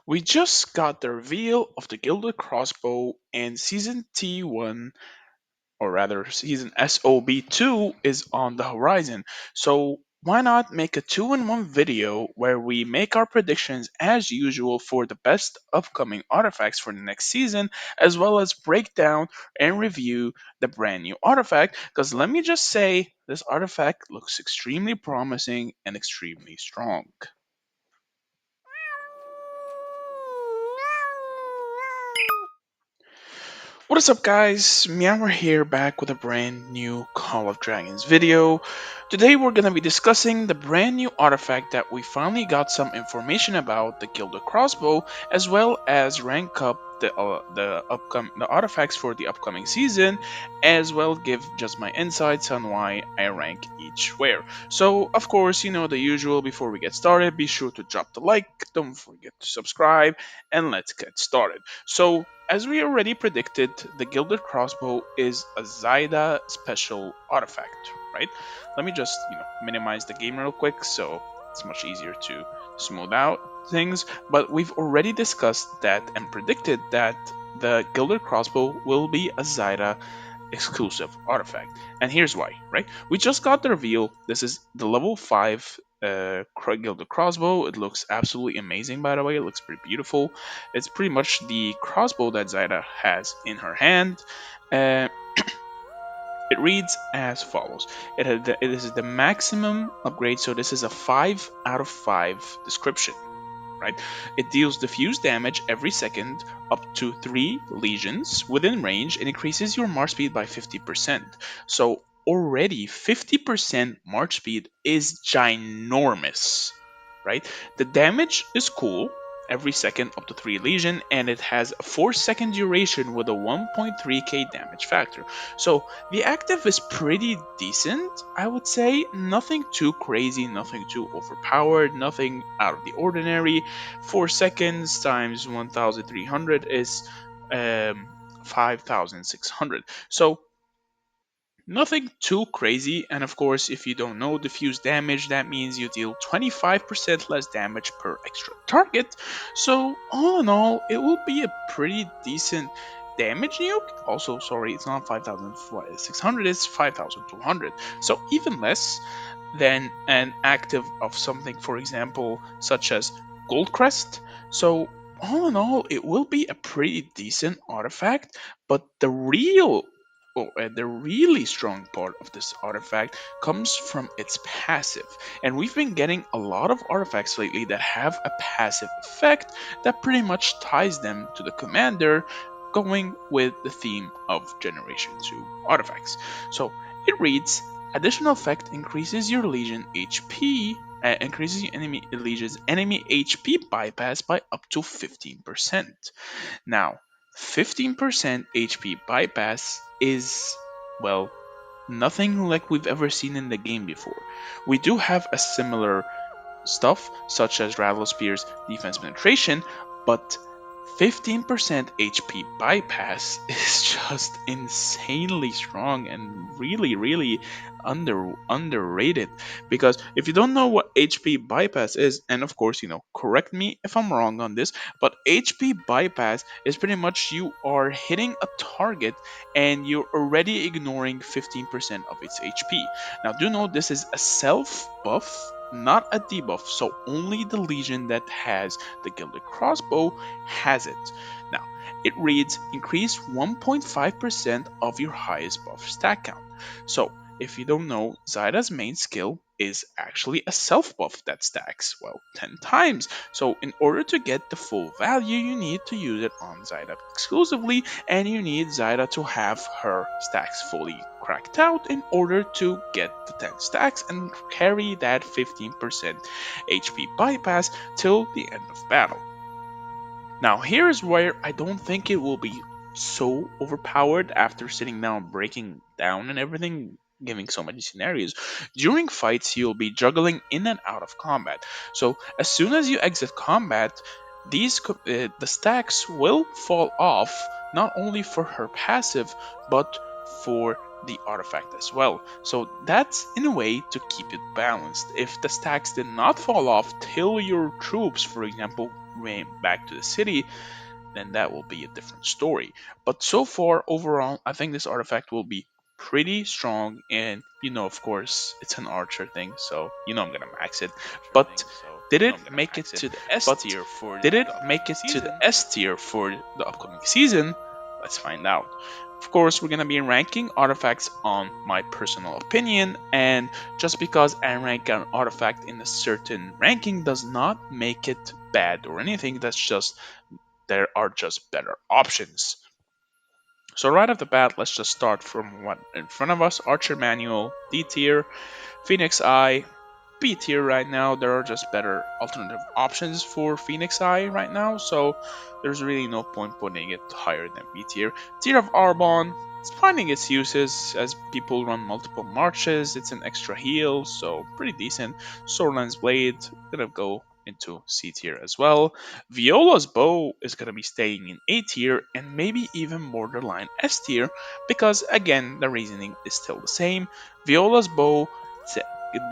We just got the reveal of the Gilded Crossbow, and Season T1, or rather Season SOB2, is on the horizon. So why not make a two-in-one video where we make our predictions as usual for the best upcoming artifacts for the next season, as well as break down and review the brand new artifact? Because let me just say, this artifact looks extremely promising and extremely strong. What is up, guys? Meower here, back with a brand new Call of Dragons video. Today we're gonna be discussing the brand new artifact that we finally got some information about, the Gilded Crossbow, as well as rank up the artifacts for the upcoming season, as well give just my insights on why I rank each where. So, of course, you know the usual. Before we get started, be sure to drop the like, don't forget to subscribe, and let's get started. So, as we already predicted, the Gilded Crossbow is a Zyda special artifact, right? Let me just, minimize the game real quick so it's much easier to smooth out things. But we've already discussed that and predicted that the Gilded Crossbow will be a Zyda exclusive artifact. And here's why, right? We just got the reveal. This is the level 5 Gilded Crossbow. It looks absolutely amazing, by the way. It looks pretty beautiful. It's pretty much the crossbow that Zyda has in her hand. Uh, it reads as follows. It is the maximum upgrade, so this is a 5 out of 5 description, right? It deals diffuse damage every second up to 3 legions within range and increases your march speed by 50%. So already 50% march speed is ginormous, right? The damage is cool. Every second up to 3 legion, and it has a 4-second duration with a 1.3k damage factor. So the active is pretty decent, I would say. Nothing too crazy, nothing too overpowered, nothing out of the ordinary. 4 seconds times 1300 is 5600. So nothing too crazy, and of course, if you don't know diffuse damage, that means you deal 25% less damage per extra target. So, all in all, it will be a pretty decent damage nuke. Also, sorry, it's not 5600, it's 5200. So, even less than an active of something, for example, such as Goldcrest. So, all in all, it will be a pretty decent artifact, but the really strong part of this artifact comes from its passive. And we've been getting a lot of artifacts lately that have a passive effect that pretty much ties them to the commander, going with the theme of Generation 2 artifacts. So it reads: additional effect increases your legion HP. Increases your enemy HP bypass by up to 15%. Now, 15% HP bypass is, well, nothing like we've ever seen in the game before. We do have a similar stuff, such as Rattle Spear's defense penetration, but 15% HP bypass is just insanely strong and really underrated. Because if you don't know what HP bypass is, and of course, correct me if I'm wrong on this, but HP bypass is pretty much you are hitting a target and you're already ignoring 15% of its HP. Now, do know this is a self buff, not a debuff, so only the legion that has the Gilded Crossbow has it. Now, it reads increase 1.5% of your highest buff stack count. So, if you don't know, Zyda's main skill is actually a self buff that stacks, well, 10 times. So, in order to get the full value, you need to use it on Zyda exclusively, and you need Zyda to have her stacks fully cracked out in order to get the 10 stacks and carry that 15% HP bypass till the end of battle. Now, here's where I don't think it will be so overpowered after sitting down, breaking down, and everything, giving so many scenarios. During fights, you'll be juggling in and out of combat. So, as soon as you exit combat, the stacks will fall off, not only for her passive, but for the artifact as well. So that's in a way to keep it balanced. If the stacks did not fall off till your troops, for example, back to the city, then that will be a different story. But so far, overall, I think this artifact will be pretty strong. And of course, it's an archer thing, so I'm gonna max it. But did it make it to the S tier for the upcoming season? Let's find out. Of course, we're gonna be ranking artifacts on my personal opinion, and just because I rank an artifact in a certain ranking does not make it bad or anything. That's just there are just better options. So right off the bat, let's just start from what in front of us. Archer Manual, D tier, Phoenix Eye, B tier right now. There are just better alternative options for Phoenix Eye right now, so there's really no point putting it higher than B tier. Tier of Arbonne, it's finding its uses as people run multiple marches. It's an extra heal, so pretty decent. Swordland's Blade, gonna go into C tier as well. Viola's Bow is gonna be staying in A tier and maybe even borderline S tier because again the reasoning is still the same. Viola's Bow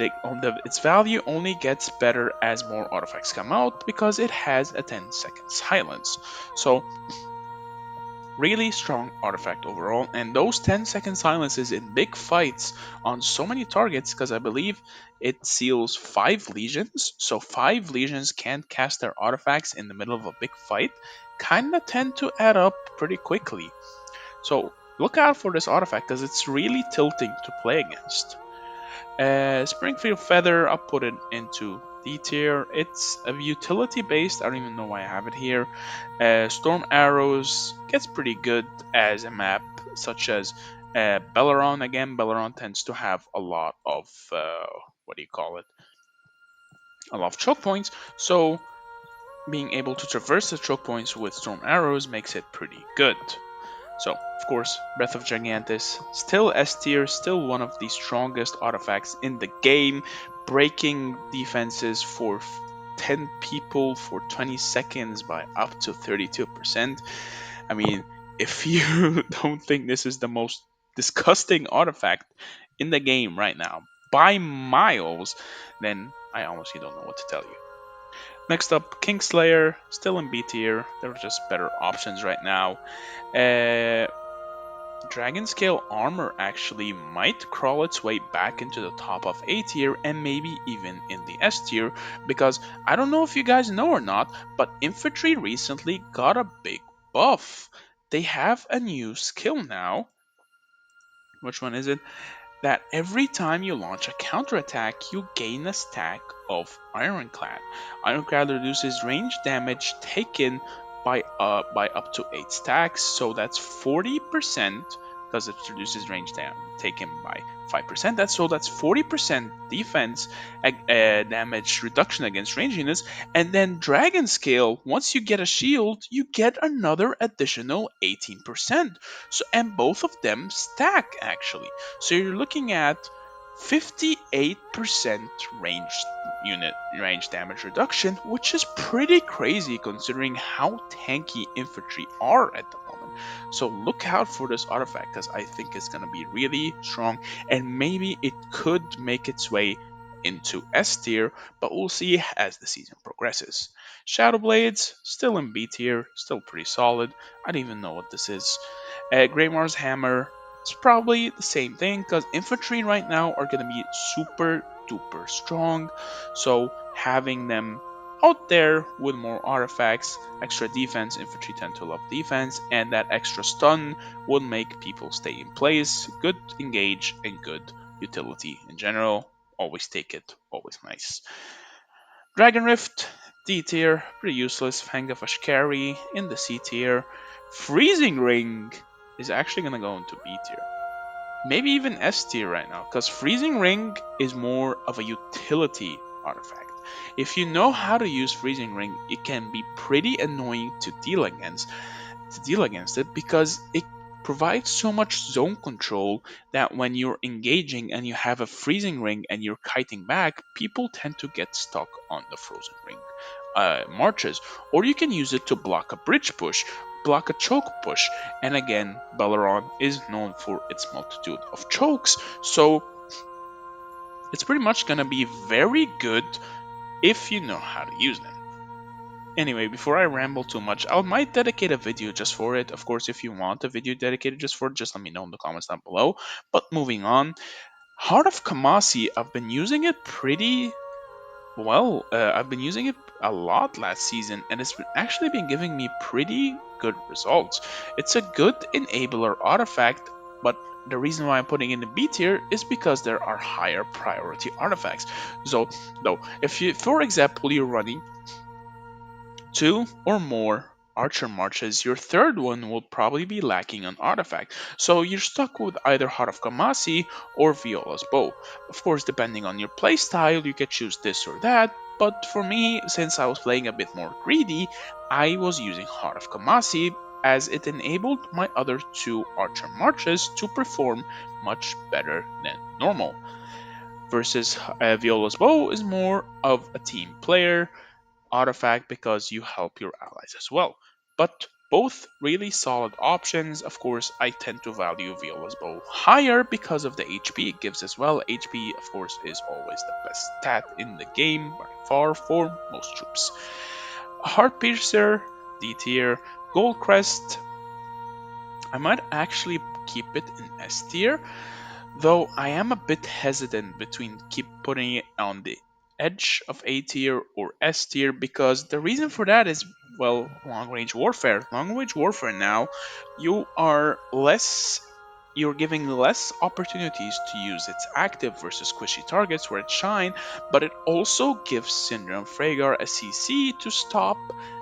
its value only gets better as more artifacts come out because it has a 10-second silence. So, really strong artifact overall, and those 10-second silences in big fights on so many targets because I believe it seals 5 legions, so 5 legions can't cast their artifacts in the middle of a big fight, kinda tend to add up pretty quickly. So, look out for this artifact because it's really tilting to play against. Springfield Feather, I'll put it into D tier. It's a utility based, I don't even know why I have it here. Storm Arrows gets pretty good as a map, such as Belleron. Again, Belleron tends to have a lot of, what do you call it? A lot of choke points, so being able to traverse the choke points with Storm Arrows makes it pretty good. So, of course, Breath of Gigantus, still S tier, still one of the strongest artifacts in the game, breaking defenses for 10 people for 20 seconds by up to 32%. I mean, if you don't think this is the most disgusting artifact in the game right now, by miles, then I honestly don't know what to tell you. Next up, Kingslayer, still in B tier. There are just better options right now. Uh, Dragon Scale Armor actually might crawl its way back into the top of A tier and maybe even in the S tier because I don't know if you guys know or not, but Infantry recently got a big buff. They have a new skill now. Which one is it? That every time you launch a counterattack, you gain a stack of Ironclad. Ironclad reduces range damage taken by up to 8 stacks, so that's 40% because it reduces range damage taken by 5%. That's 40% defense damage reduction against range units, and then Dragon Scale. Once you get a shield, you get another additional 18%. So and both of them stack actually. So you're looking at 58% range damage reduction, which is pretty crazy considering how tanky infantry are at the moment. So look out for this artifact because I think it's going to be really strong and maybe it could make its way into S tier, but we'll see as the season progresses. Shadow Blades, still in B tier, still pretty solid. I don't even know what this is. Greymar's Hammer, it's probably the same thing because infantry right now are going to be super duper strong. So having them out there with more artifacts, extra defense, infantry tend to love defense, and that extra stun will make people stay in place. Good engage and good utility in general. Always take it, always nice. Dragon Rift, D tier, pretty useless. Fang of Ashkari in the C tier. Freezing Ring is actually going to go into B tier. Maybe even S tier right now, because Freezing Ring is more of a utility artifact. If you know how to use Freezing Ring, it can be pretty annoying to deal against it because it provides so much zone control that when you're engaging and you have a freezing ring and you're kiting back, people tend to get stuck on the frozen ring marches. Or you can use it to block a bridge push, block a choke push, and again, Belleron is known for its multitude of chokes, so it's pretty much gonna be very good if you know how to use them. Anyway, before I ramble too much, I might dedicate a video just for it. Of course, if you want a video dedicated just for it, just let me know in the comments down below. But moving on, Heart of Kamasi, I've been using it pretty well. I've been using it a lot last season, and actually been giving me pretty good results. It's a good enabler artifact, but the reason why I'm putting it in the B tier is because there are higher priority artifacts. So, though, if you, for example, you're running two or more archer marches, your third one will probably be lacking an artifact. So you're stuck with either Heart of Kamasi or Viola's Bow. Of course, depending on your playstyle, you can choose this or that. But for me, since I was playing a bit more greedy, I was using Heart of Kamasi as it enabled my other two archer marches to perform much better than normal. Versus Viola's Bow is more of a team player artifact because you help your allies as well. But both really solid options. Of course, I tend to value Viola's bow higher because of the HP it gives as well. HP, of course, is always the best stat in the game by far for most troops. Heart Piercer, D tier, Gold Crest. I might actually keep it in S tier, though I am a bit hesitant between keep putting it on the edge of A tier or S tier because the reason for that is, well, long range warfare. Long range warfare now, you are less you're giving less opportunities to use its active versus squishy targets where it shine, but it also gives Syndrome Freygar a CC to stop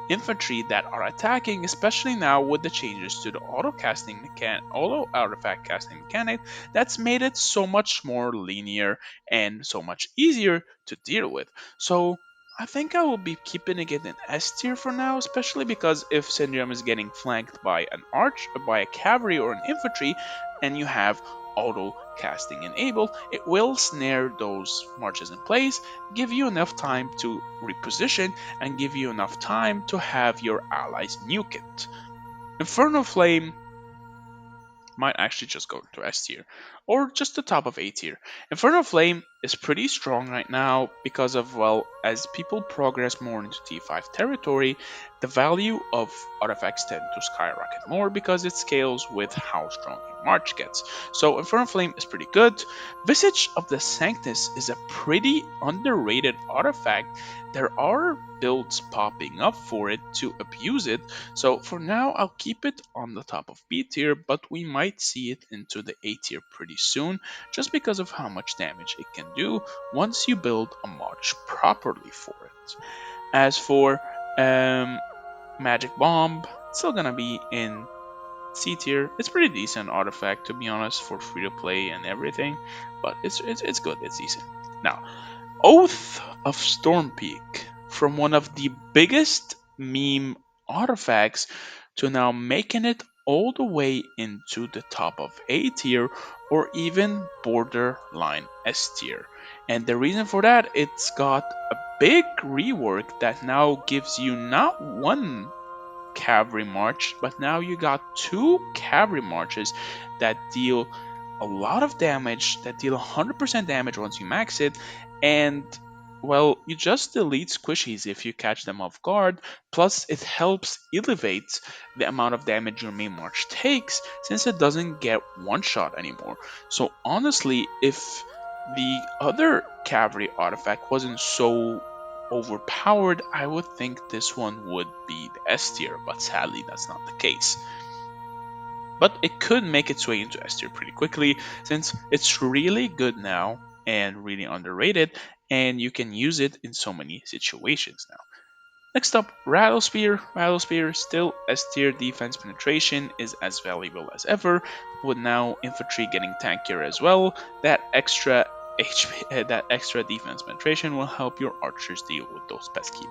infantry that are attacking, especially now with the changes to the auto artifact casting mechanic that's made it so much more linear and so much easier to deal with. So I think I will be keeping it in S tier for now, especially because if Syndrome is getting flanked by an arch, by a cavalry or an infantry, and you have auto casting enabled, it will snare those marches in place, give you enough time to reposition, and give you enough time to have your allies nuke it. Inferno Flame might actually just go to S tier or just the top of A tier. Inferno Flame is pretty strong right now because of, well, as people progress more into T5 territory, the value of artifacts tend to skyrocket more because it scales with how strong your march gets. So Inferno Flame is pretty good. Visage of the Sanctus is a pretty underrated artifact. There are builds popping up for it to abuse it, so for now, I'll keep it on the top of B tier, but we might see it into the A tier pretty soon, just because of how much damage it can do once you build a march properly for it. As for Magic Bomb, it's still gonna be in C tier. It's pretty decent artifact to be honest for free to play and everything, but it's good. It's decent. Now, Oath of Stormpeak, from one of the biggest meme artifacts to now making it all the way into the top of A tier or even borderline S tier. And the reason for that, it's got a big rework that now gives you not one cavalry march, but now you got two cavalry marches that deal a lot of damage, that deal 100% damage once you max it, and well, you just delete squishies if you catch them off guard, plus it helps elevate the amount of damage your main march takes since it doesn't get one shot anymore. So honestly, if the other cavalry artifact wasn't so overpowered, I would think this one would be the S tier, but sadly that's not the case. But it could make its way into S tier pretty quickly since it's really good now and really underrated, and you can use it in so many situations now. Next up, Rattlespear. Rattlespear, still S tier defense penetration, is as valuable as ever, with now infantry getting tankier as well. That extra that extra defense penetration will help your archers deal with those pesky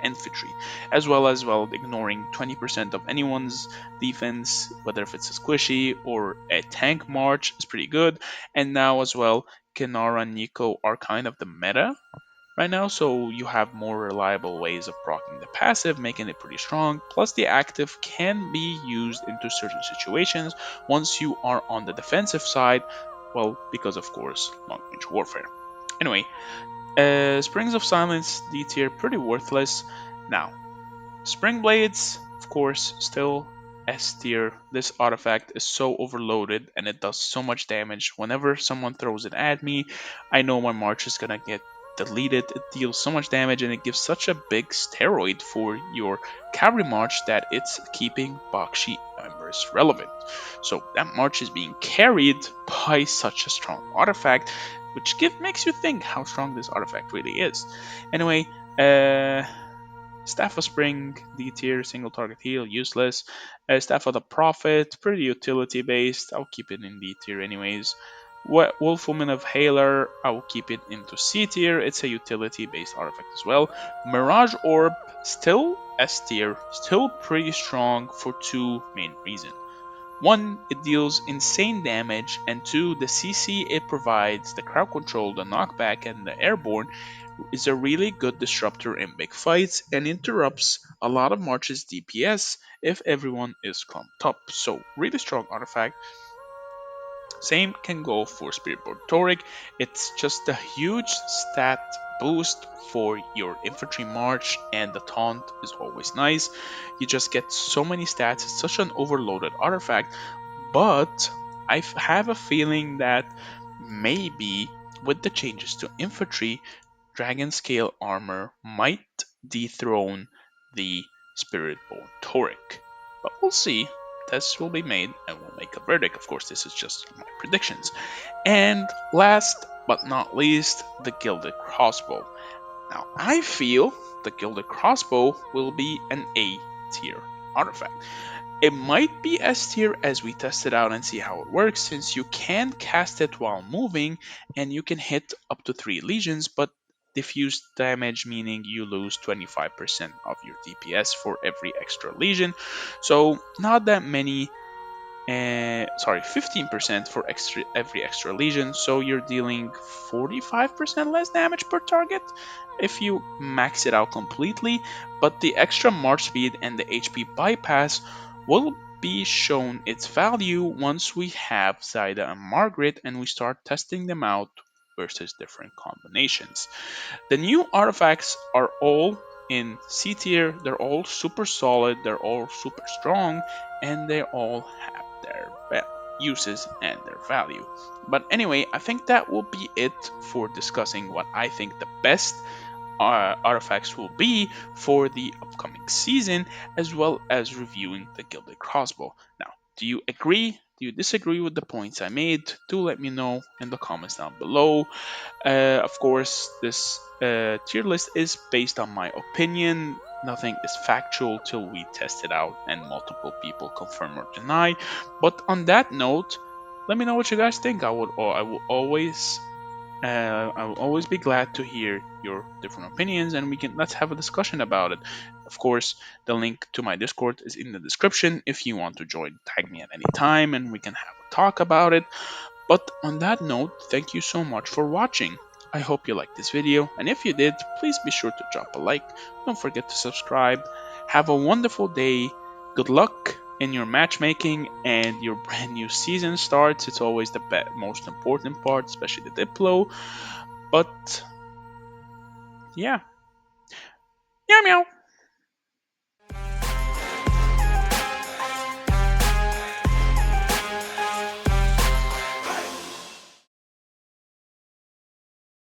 infantry, as well ignoring 20% of anyone's defense, whether if it's a squishy or a tank march is pretty good. And now as well, Kinara and Nico are kind of the meta right now, so you have more reliable ways of proccing the passive, making it pretty strong. Plus, the active can be used into certain situations once you are on the defensive side, well, because of course, long range warfare. Anyway, Springs of Silence D tier, pretty worthless. Now, Spring Blades, of course, still S tier. This artifact is so overloaded and it does so much damage. Whenever someone throws it at me, I know my march is gonna get deleted. It deals so much damage and it gives such a big steroid for your cavalry march that it's keeping Bakshi members relevant. So that march is being carried by such a strong artifact, which makes you think how strong this artifact really is. Anyway, Staff of Spring, D tier, single target heal, useless. Staff of the Prophet, pretty utility based. I'll keep it in D tier anyways. Wolf Woman of Haler, I will keep it into C tier. It's a utility based artifact as well. Mirage Orb, still S tier, still pretty strong for two main reasons. One, it deals insane damage, and two, the CC it provides, the crowd control, the knockback, and the airborne is a really good disruptor in big fights and interrupts a lot of March's DPS if everyone is clumped up. So, really strong artifact. Same can go for Spiritborn Toric. It's just a huge stat boost for your infantry march, and the taunt is always nice. You just get so many stats. It's such an overloaded artifact, but have a feeling that maybe with the changes to infantry, Dragon Scale armor might dethrone the Spiritborn Toric. But we'll see. Tests will be made and we'll make a verdict. Of course, this is just my predictions. And last but not least, the Gilded Crossbow. Now, I feel the Gilded Crossbow will be an A tier artifact. It might be S tier as we test it out and see how it works, since you can cast it while moving and you can hit up to 3 legions, but diffuse damage, meaning you lose 25% of your DPS for every extra legion. So, not that many 15% for every extra legion, so you're dealing 45% less damage per target if you max it out completely, but the extra march speed and the HP bypass will be shown its value once we have Zaida and Margaret and we start testing them out versus different combinations. The new artifacts are all in C tier, they're all super solid, they're all super strong, and they all have their uses and their value. But anyway, I think that will be it for discussing what I think the best artifacts will be for the upcoming season, as well as reviewing the Gilded Crossbow. Now, do you agree? Do you disagree with the points I made? Do let me know in the comments down below. Of course, this tier list is based on my opinion. Nothing is factual till we test it out and multiple people confirm or deny. But on that note, let me know what you guys think. I will always be glad to hear your different opinions, and let's have a discussion about it. Of course, the link to my Discord is in the description. If you want to join, tag me at any time, and we can have a talk about it. But on that note, thank you so much for watching. I hope you liked this video, and if you did, please be sure to drop a like. Don't forget to subscribe. Have a wonderful day. Good luck in your matchmaking and your brand new season starts. It's always the most important part, especially the Diplo. But yeah, meow meow.